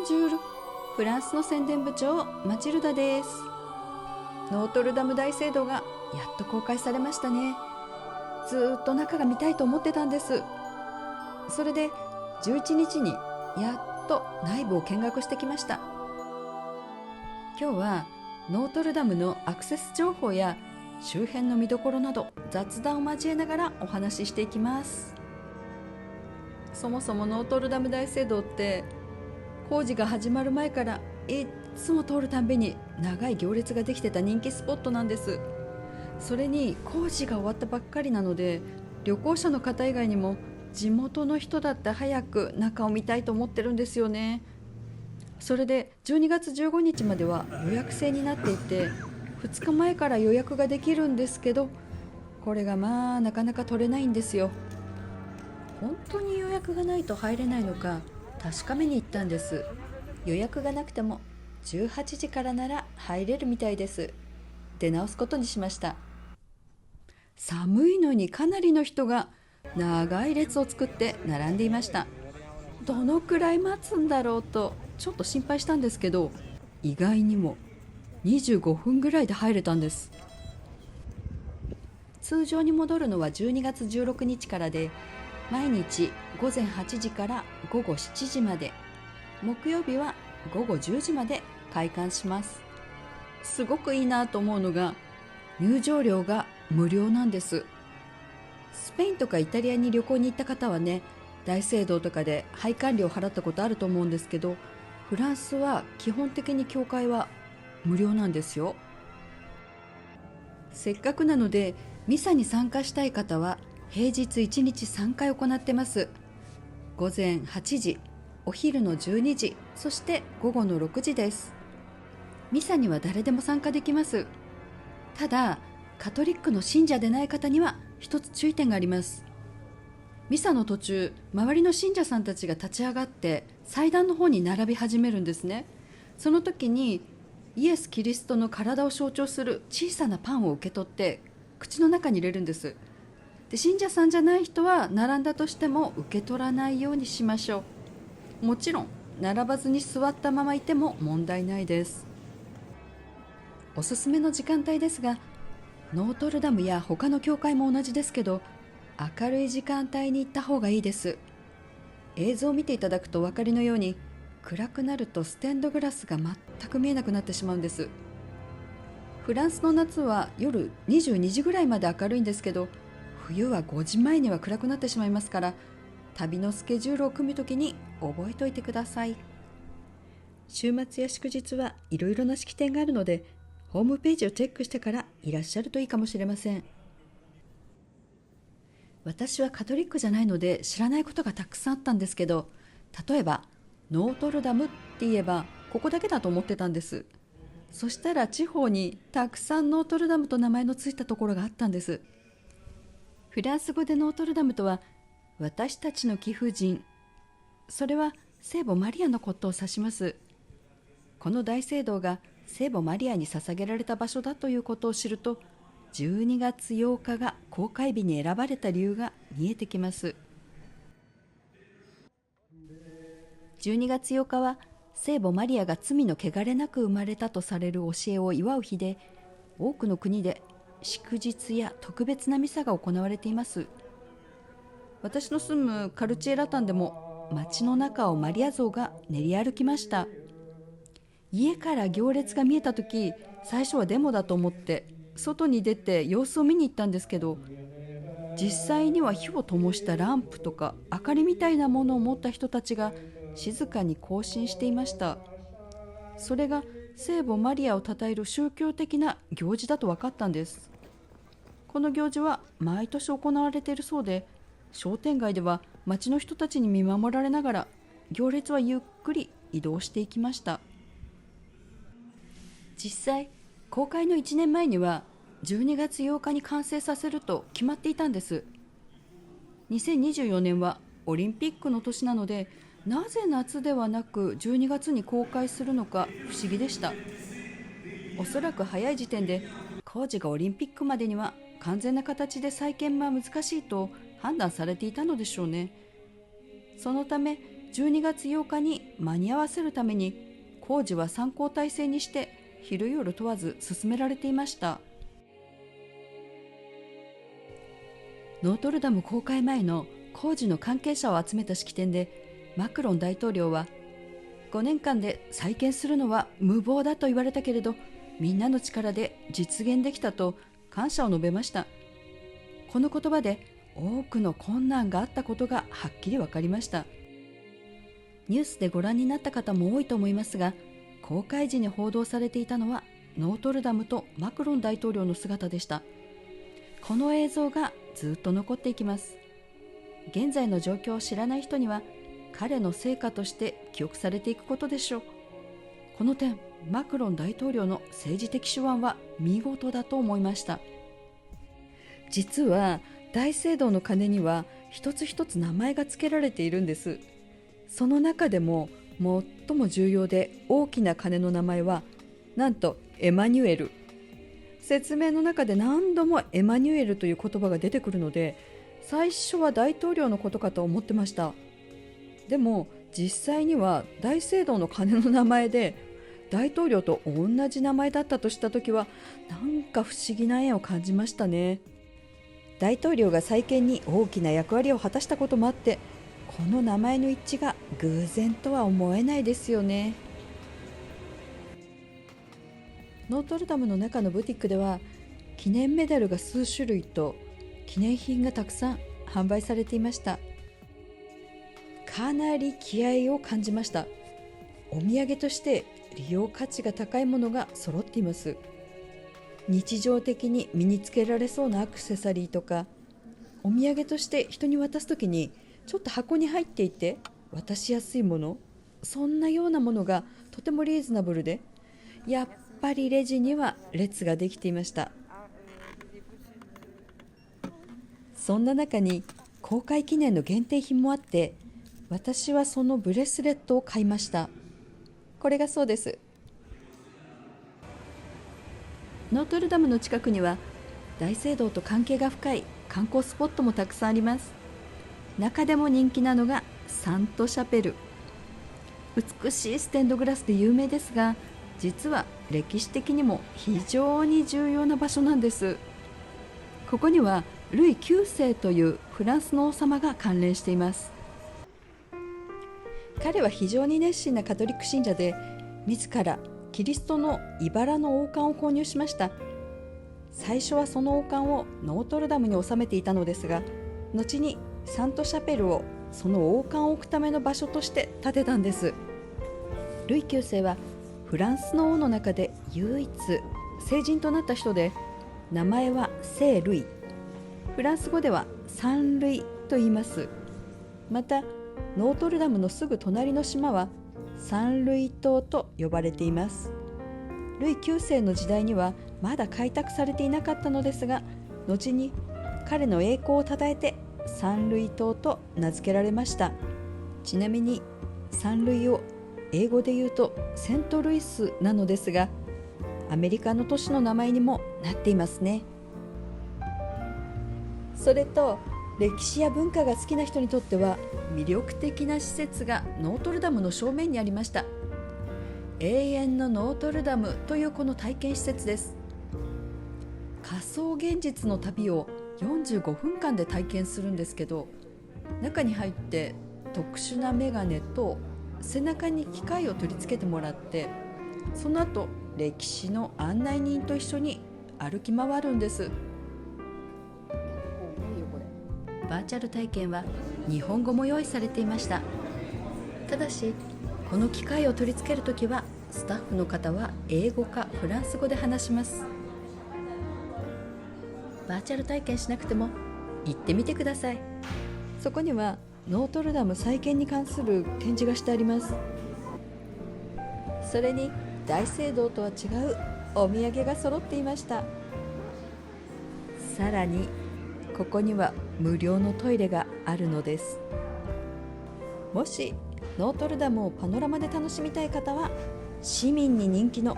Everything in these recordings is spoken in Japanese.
ンジュール。フランスの宣伝部長マチルダです。ノートルダム大聖堂がやっと公開されましたね。ずっと中が見たいと思ってたんです。それで11日にやっと内部を見学してきました。今日はノートルダムのアクセス情報や周辺の見どころなど雑談を交えながらお話ししていきます。そもそもノートルダム大聖堂って工事が始まる前からいつも通るたんびに長い行列ができてた人気スポットなんです。それに工事が終わったばっかりなので、旅行者の方以外にも地元の人だって早く中を見たいと思ってるんですよね。それで12月15日までは予約制になっていて、2日前から予約ができるんですけど、これがなかなか取れないんですよ。本当に予約がないと入れないのか確かめに行ったんです。予約がなくても18時からなら入れるみたいです。出直すことにしました。寒いのにかなりの人が長い列を作って並んでいました。どのくらい待つんだろうとちょっと心配したんですけど、意外にも25分ぐらいで入れたんです。通常に戻るのは12月16日からで、毎日午前8時から午後7時まで、木曜日は午後10時まで開館します。すごくいいなと思うのが、入場料が無料なんです。スペインとかイタリアに旅行に行った方はね、大聖堂とかで拝観料を払ったことあると思うんですけど、フランスは基本的に教会は無料なんですよ。せっかくなのでミサに参加したい方は平日1日3回行ってます。午前8時、お昼の12時、そして午後の6時です。ミサには誰でも参加できます。ただ、カトリックの信者でない方には一つ注意点があります。ミサの途中、周りの信者さんたちが立ち上がって祭壇の方に並び始めるんですね。その時にイエス・キリストの体を象徴する小さなパンを受け取って口の中に入れるんです。で、信者さんじゃない人は並んだとしても受け取らないようにしましょう。もちろん並ばずに座ったままいても問題ないです。おすすめの時間帯ですが、ノートルダムや他の教会も同じですけど、明るい時間帯に行った方がいいです。映像を見ていただくとお分かりのように、暗くなるとステンドグラスが全く見えなくなってしまうんです。フランスの夏は夜22時ぐらいまで明るいんですけど、冬は5時前には暗くなってしまいますから、旅のスケジュールを組むときに覚えておいてください。週末や祝日はいろいろな式典があるので、ホームページをチェックしてからいらっしゃるといいかもしれません。私はカトリックじゃないので知らないことがたくさんあったんですけど、例えばノートルダムって言えばここだけだと思ってたんです。そしたら地方にたくさんノートルダムと名前のついたところがあったんです。フランス語でノートルダムとは私たちの貴婦人、それは聖母マリアのことを指します。この大聖堂が聖母マリアに捧げられた場所だということを知ると、12月8日が公開日に選ばれた理由が見えてきます。12月8日は聖母マリアが罪の汚れなく生まれたとされる教えを祝う日で、多くの国で祝日や特別なミサが行われています。私の住むカルチエラタンでも街の中をマリア像が練り歩きました。家から行列が見えたとき、最初はデモだと思って外に出て様子を見に行ったんですけど、実際には火を灯したランプとか明かりみたいなものを持った人たちが静かに行進していました。それが聖母マリアを称える宗教的な行事だと分かったんです。この行事は毎年行われているそうで、商店街では町の人たちに見守られながら行列はゆっくり移動していきました。実際、公開の1年前には12月8日に完成させると決まっていたんです。2024年はオリンピックの年なので、なぜ夏ではなく12月に公開するのか不思議でした。おそらく早い時点で工事がオリンピックまでには完全な形で再建は難しいと判断されていたのでしょうね。そのため12月8日に間に合わせるために工事は3交代制にして昼夜問わず進められていました。ノートルダム公開前の工事の関係者を集めた式典で、マクロン大統領は5年間で再建するのは無謀だと言われたけれど、みんなの力で実現できたと感謝を述べました。この言葉で多くの困難があったことがはっきり分かりました。ニュースでご覧になった方も多いと思いますが、公開時に報道されていたのはノートルダムとマクロン大統領の姿でした。この映像がずっと残っていきます。現在の状況を知らない人には彼の成果として記憶されていくことでしょう。この点、マクロン大統領の政治的手腕は見事だと思いました。実は大聖堂の鐘には一つ一つ名前が付けられているんです。その中でも最も重要で大きな鐘の名前はなんとエマニュエル。説明の中で何度もエマニュエルという言葉が出てくるので、最初は大統領のことかと思ってました。でも実際には大聖堂の鐘の名前で大統領と同じ名前だったとしたときは、なんか不思議な縁を感じましたね。大統領が再建に大きな役割を果たしたこともあって、この名前の一致が偶然とは思えないですよね。ノートルダムの中のブティックでは記念メダルが数種類と記念品がたくさん販売されていました。かなり気合を感じました。お土産として利用価値が高いものが揃っています。日常的に身につけられそうなアクセサリーとか、お土産として人に渡すときにちょっと箱に入っていて渡しやすいもの、そんなようなものがとてもリーズナブルで、やっぱりレジには列ができていました。そんな中に公開記念の限定品もあって、私はそのブレスレットを買いました。これがそうです。ノートルダムの近くには大聖堂と関係が深い観光スポットもたくさんあります。中でも人気なのがサントシャペル。美しいステンドグラスで有名ですが、実は歴史的にも非常に重要な場所なんです。ここにはルイ9世というフランスの王様が関連しています。彼は非常に熱心なカトリック信者で、自らキリストの茨の王冠を購入しました。最初はその王冠をノートルダムに収めていたのですが、後にサントシャペルをその王冠を置くための場所として建てたんです。ルイ9世はフランスの王の中で唯一成人となった人で、名前は聖ルイ。フランス語ではサンルイと言います。またノートルダムのすぐ隣の島はサンルイ島と呼ばれています。ルイ9世の時代にはまだ開拓されていなかったのですが、後に彼の栄光をたたえてサンルイ島と名付けられました。ちなみにサンルイを英語で言うとセントルイスなのですが、アメリカの都市の名前にもなっていますね。それと歴史や文化が好きな人にとっては魅力的な施設がノートルダムの正面にありました。永遠のノートルダムというこの体験施設です。仮想現実の旅を45分間で体験するんですけど、中に入って特殊なメガネと背中に機械を取り付けてもらって、その後歴史の案内人と一緒に歩き回るんです。バーチャル体験は日本語も用意されていました。ただしこの機械を取り付けるときはスタッフの方は英語かフランス語で話します。バーチャル体験しなくても行ってみてください。そこにはノートルダム再建に関する展示がしてあります。それに大聖堂とは違うお土産が揃っていました。さらにここには無料のトイレがあるのです。もしノートルダムをパノラマで楽しみたい方は、市民に人気の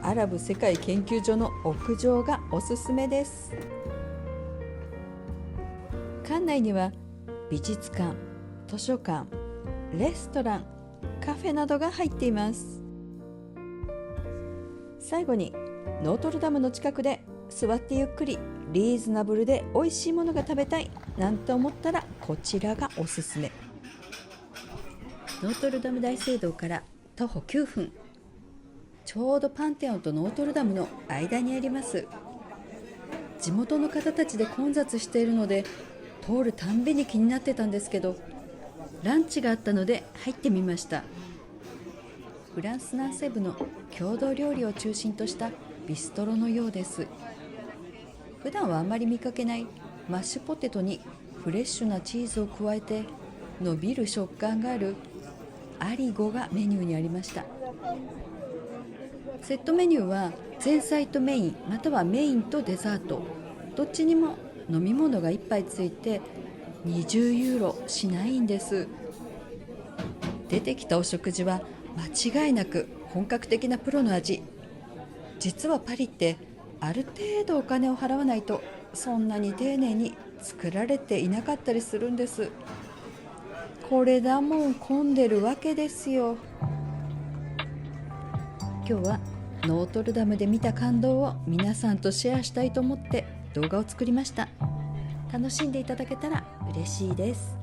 アラブ世界研究所の屋上がおすすめです。館内には美術館、図書館、レストラン、カフェなどが入っています。最後にノートルダムの近くで座ってゆっくりリーズナブルで美味しいものが食べたいなんて思ったらこちらがおすすめ。ノートルダム大聖堂から徒歩9分、ちょうどパンテオンとノートルダムの間にあります。地元の方たちで混雑しているので通るたんびに気になってたんですけど、ランチがあったので入ってみました。フランス南西部の郷土料理を中心としたビストロのようです。普段はあまり見かけないマッシュポテトにフレッシュなチーズを加えて伸びる食感があるアリゴがメニューにありました。セットメニューは前菜とメイン、またはメインとデザート、どっちにも飲み物が1杯ついて20ユーロしないんです。出てきたお食事は間違いなく本格的なプロの味。実はパリってある程度お金を払わないとそんなに丁寧に作られていなかったりするんです。これだもん混んでるわけですよ。今日はノートルダムで見た感動を皆さんとシェアしたいと思って動画を作りました。楽しんでいただけたら嬉しいです。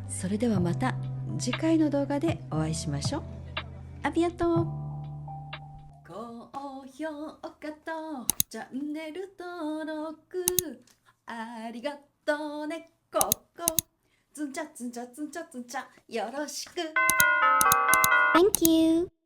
それではまた次回の動画でお会いしましょう。アビアント。高評価とチャンネル登録ありがとうね。ここズンチャズンチャズンチャズンチャよろしく。 Thank you.